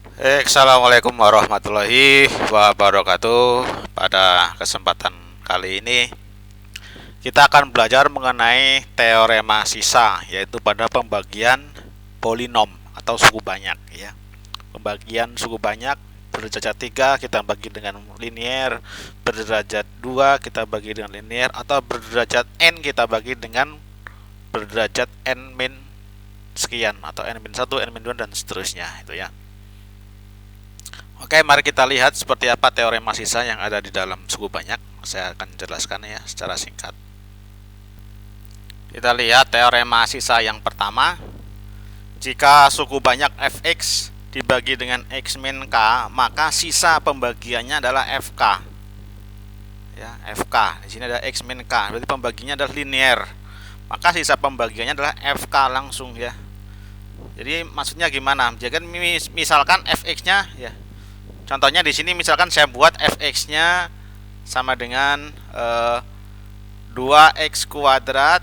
Assalamualaikum warahmatullahi wabarakatuh. Pada kesempatan kali ini kita akan belajar mengenai teorema sisa, yaitu pada pembagian polinom atau suku banyak ya. Pembagian suku banyak berderajat 3 kita bagi dengan linier, berderajat 2 kita bagi dengan linier, atau berderajat n kita bagi dengan berderajat n min sekian, atau n min 1, n min 2 dan seterusnya itu ya. Oke, mari kita lihat seperti apa teorema sisa yang ada di dalam suku banyak. Saya akan jelaskan ya secara singkat. Kita lihat teorema sisa yang pertama. Jika suku banyak fx dibagi dengan x min k, maka sisa pembagiannya adalah fk. Ya, fk. Di sini ada x min k, berarti pembaginya adalah linear. Maka sisa pembagiannya adalah fk langsung ya. Jadi maksudnya gimana? Jadi misalkan fx-nya ya. Contohnya di sini misalkan saya buat fx-nya sama dengan 2x kuadrat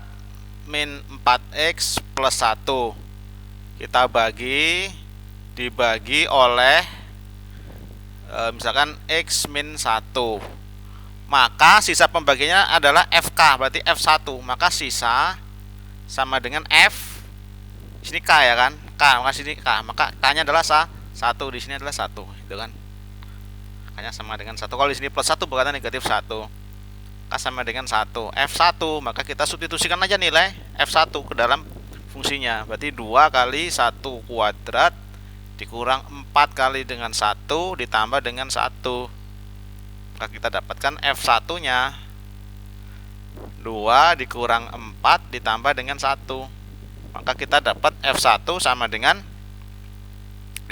min 4x plus 1. Kita dibagi oleh misalkan x min 1. Maka sisa pembagiannya adalah fk, berarti f1. Maka sisa sama dengan f. Di sini k ya kan? K, maka sini k. Maka k-nya adalah 1, di sini adalah 1, gitu kan? Hanya sama dengan 1. Kalau di sini plus 1 berarti negatif 1. K sama dengan 1. F1, maka kita substitusikan aja nilai F1 ke dalam fungsinya. Berarti 2 kali 1 kuadrat dikurang 4 kali dengan 1 ditambah dengan 1. Maka kita dapatkan F1-nya 2 dikurang 4 ditambah dengan 1. Maka kita dapat F1 sama dengan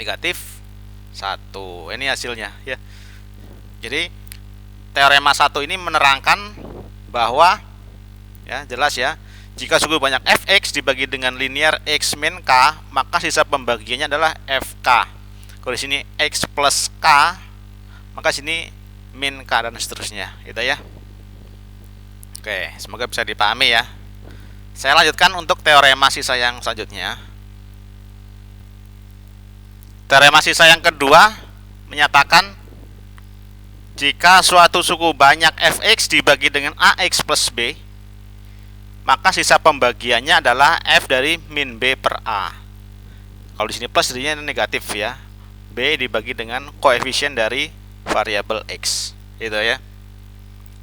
negatif 1. Ini hasilnya ya. Jadi teorema 1 ini menerangkan bahwa ya jelas ya, jika suku banyak fx dibagi dengan linear x min k, maka sisa pembagiannya adalah fk. Kalau di sini x plus k, maka sini min k dan seterusnya, gitu ya. Oke, semoga bisa dipahami ya. Saya lanjutkan untuk teorema sisa yang selanjutnya. Teorema sisa yang kedua menyatakan jika suatu suku banyak fx dibagi dengan ax plus b, maka sisa pembagiannya adalah f dari min b per a. Kalau di sini plus jadinya negatif ya. B dibagi dengan koefisien dari variabel x. Itu ya.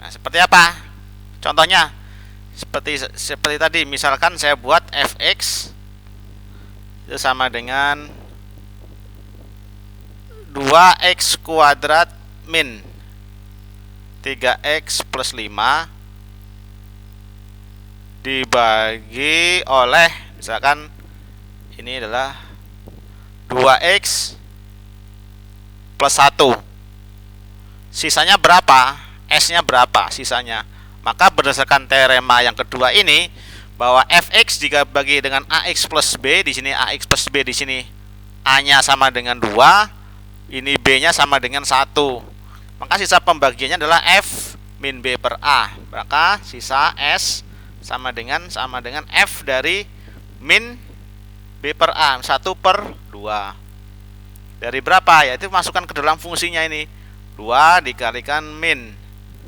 Nah, seperti apa? Contohnya seperti tadi, misalkan saya buat fx itu sama dengan 2x kuadrat min 3x plus 5 dibagi oleh misalkan ini adalah 2x plus 1. Sisanya berapa? S-nya berapa sisanya? Maka berdasarkan teorema yang kedua ini, bahwa fx jika bagi dengan ax plus b, di sini ax plus b, di sini a-nya sama dengan 2, ini b-nya sama dengan 1. Maka sisa pembagiannya adalah f min b per a. Maka sisa s sama dengan f dari min b per a, 1 per 2. Dari berapa? Yaitu masukkan ke dalam fungsinya ini. 2 dikalikan min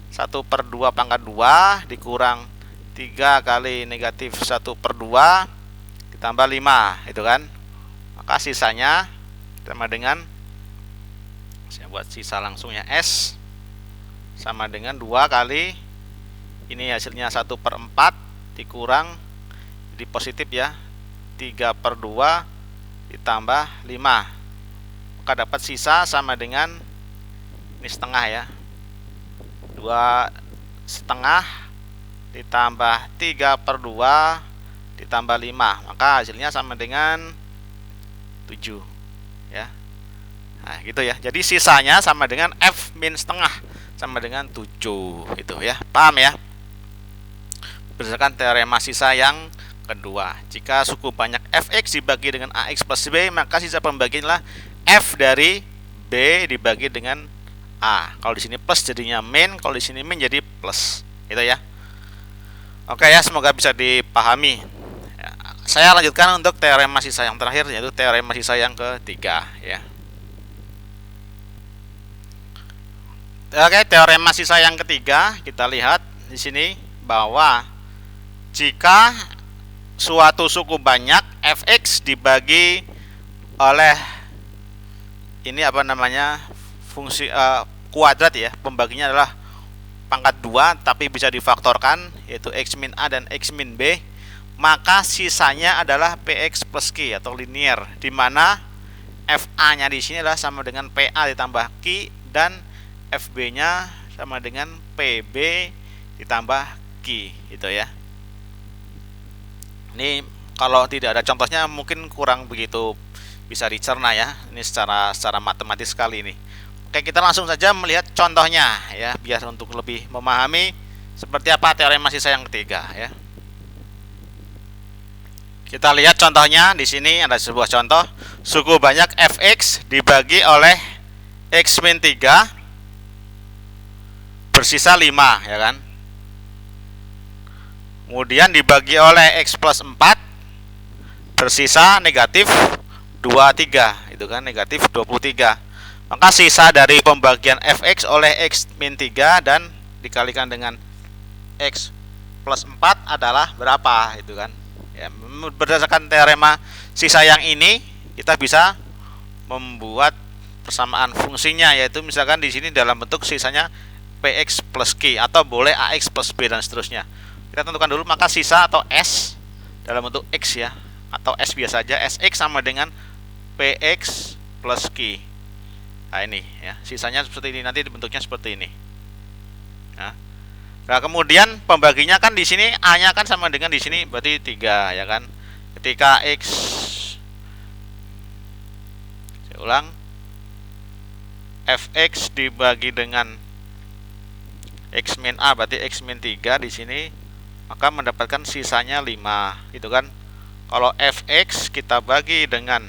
1 per 2 pangkat 2 dikurang 3 kali negatif 1 per 2 ditambah 5, itu kan. Maka sisanya sama dengan, saya buat sisa langsung ya, S sama dengan 2 kali, ini hasilnya 1 per 4 dikurang, jadi positif ya, 3 per 2 ditambah 5. Maka dapat sisa sama dengan, ini setengah ya, 2 setengah ditambah 3 per 2 ditambah 5. Maka hasilnya sama dengan 7 ya. Nah, gitu ya. Jadi sisanya sama dengan f min setengah sama dengan 7, itu ya. Paham ya? Berdasarkan teorema sisa yang kedua, jika suku banyak fx dibagi dengan ax plus b, maka sisa pembagiannya f dari b dibagi dengan a. Kalau di sini plus jadinya min, kalau di sini min jadi plus. Itu ya. Oke ya, semoga bisa dipahami. Ya, saya lanjutkan untuk teorema sisa yang terakhir, yaitu teorema sisa yang ketiga ya. Oke, teorema sisa yang ketiga, kita lihat di sini bahwa jika suatu suku banyak fx dibagi oleh ini apa namanya fungsi kuadrat ya, pembaginya adalah pangkat 2 tapi bisa difaktorkan yaitu x min a dan x min b, maka sisanya adalah px plus q atau linear, di mana fa-nya di sini adalah sama dengan pa ditambah q dan fb-nya sama dengan pb ditambah q gitu ya. Ini kalau tidak ada contohnya mungkin kurang begitu bisa dicerna ya. Ini secara matematis sekali ini. Oke, kita langsung saja melihat contohnya ya, biar untuk lebih memahami seperti apa teorema sisa yang ketiga ya. Kita lihat contohnya di sini ada sebuah contoh suku banyak fx dibagi oleh x min 3 bersisa 5 ya kan. Kemudian dibagi oleh x plus 4 bersisa negatif 23 itu kan, negatif 23. Maka sisa dari pembagian fx oleh x min 3 dan dikalikan dengan x plus 4 adalah berapa itu kan ya. Berdasarkan teorema sisa yang ini kita bisa membuat persamaan fungsinya, yaitu misalkan di sini dalam bentuk sisanya px plus q atau boleh ax plus b dan seterusnya. Kita tentukan dulu, maka sisa atau s dalam bentuk x ya, atau s biasa saja, sx sama dengan px plus q. Nah ini ya, sisanya seperti ini, nanti bentuknya seperti ini. Nah, kemudian pembaginya kan di sini a-nya kan sama dengan di sini berarti 3 ya kan. Ketika x, saya ulang, fx dibagi dengan x min a berarti x min 3 di sini, maka mendapatkan sisanya 5 gitu kan. Kalau fx kita bagi dengan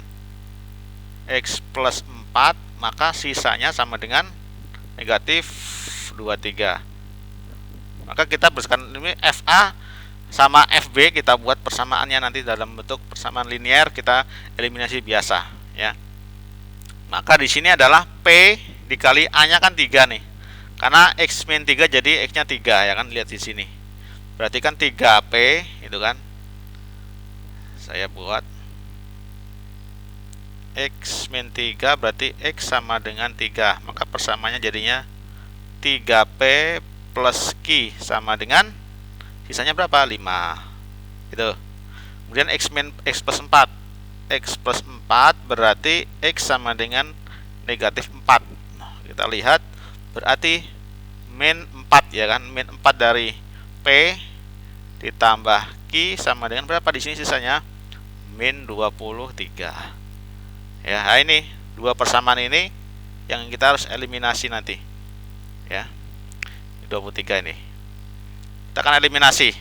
x plus 4, maka sisanya sama dengan negatif 23. Maka kita berdasarkan ini fa sama fb, kita buat persamaannya nanti dalam bentuk persamaan linear, kita eliminasi biasa ya. Maka di sini adalah p dikali a-nya kan 3 nih. Karena x min 3 jadi x-nya 3 ya kan, lihat di sini. Berarti kan 3p itu kan. Saya buat x min 3 berarti x sama dengan 3. Maka persamaannya jadinya 3p plus q sama dengan sisanya berapa? 5. Gitu. Kemudian x plus 4. X plus 4 berarti x sama dengan negatif 4. Kita lihat berarti min 4 ya kan, min 4 dari p ditambah q sama dengan berapa di sini sisanya? Min 23. Ya, nah ini dua persamaan ini yang kita harus eliminasi nanti. Ya. 23 ini. Kita akan eliminasi.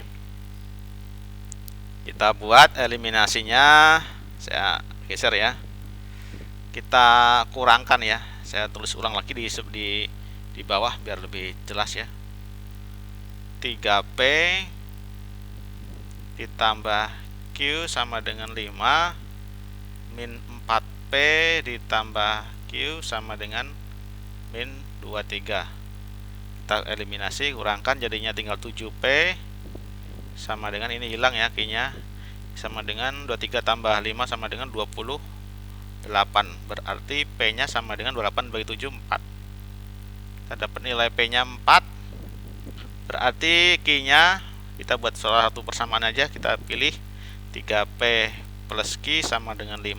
Kita buat eliminasinya. Saya geser ya. Kita kurangkan ya. Saya tulis ulang lagi di bawah biar lebih jelas ya. 3p ditambah q sama dengan 5 min 4p ditambah q sama dengan min 23. Kita eliminasi, kurangkan, jadinya tinggal 7p sama dengan ini hilang ya, q-nya sama dengan 23 tambah 5 sama dengan 28. Berarti p-nya sama dengan 28 bagi 7, 4. Kita dapat nilai p-nya 4. Berarti q-nya kita buat salah satu persamaan aja, kita pilih 3p plus q sama dengan 5.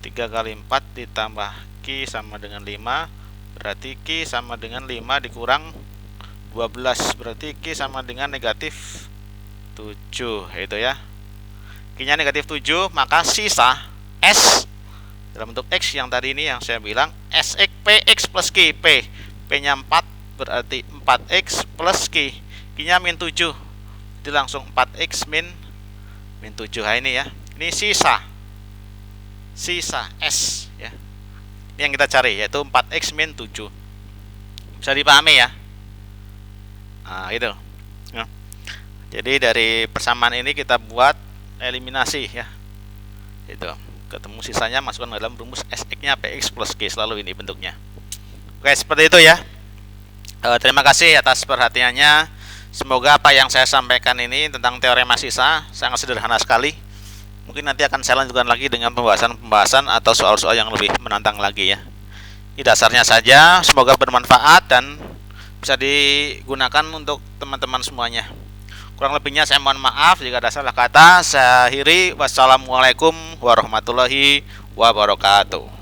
3 kali 4 ditambah q sama dengan 5. Berarti Q sama dengan 5 dikurang 12. Berarti Q sama dengan negatif 7. Itu ya. Q-nya negatif 7. Maka sisa S dalam bentuk X yang tadi ini yang saya bilang, SX PX plus Q. P-nya 4 berarti 4X plus Q. Q-nya min 7. Jadi langsung 4X min 7. Nah ini ya. Ini sisa S ya, yang kita cari, yaitu 4x min 7. Bisa dipahami ya. Nah gitu ya. Jadi dari persamaan ini kita buat eliminasi ya. Itu ketemu sisanya, masukkan dalam rumus SX nya PX plus Q, selalu ini bentuknya. Oke, seperti itu ya. Terima kasih atas perhatiannya. Semoga apa yang saya sampaikan ini tentang teorema sisa sangat sederhana sekali. Mungkin nanti akan saya lanjutkan lagi dengan pembahasan-pembahasan atau soal-soal yang lebih menantang lagi ya. Ini dasarnya saja, semoga bermanfaat dan bisa digunakan untuk teman-teman semuanya. Kurang lebihnya saya mohon maaf jika ada salah kata. Saya akhiri. Wassalamualaikum warahmatullahi wabarakatuh.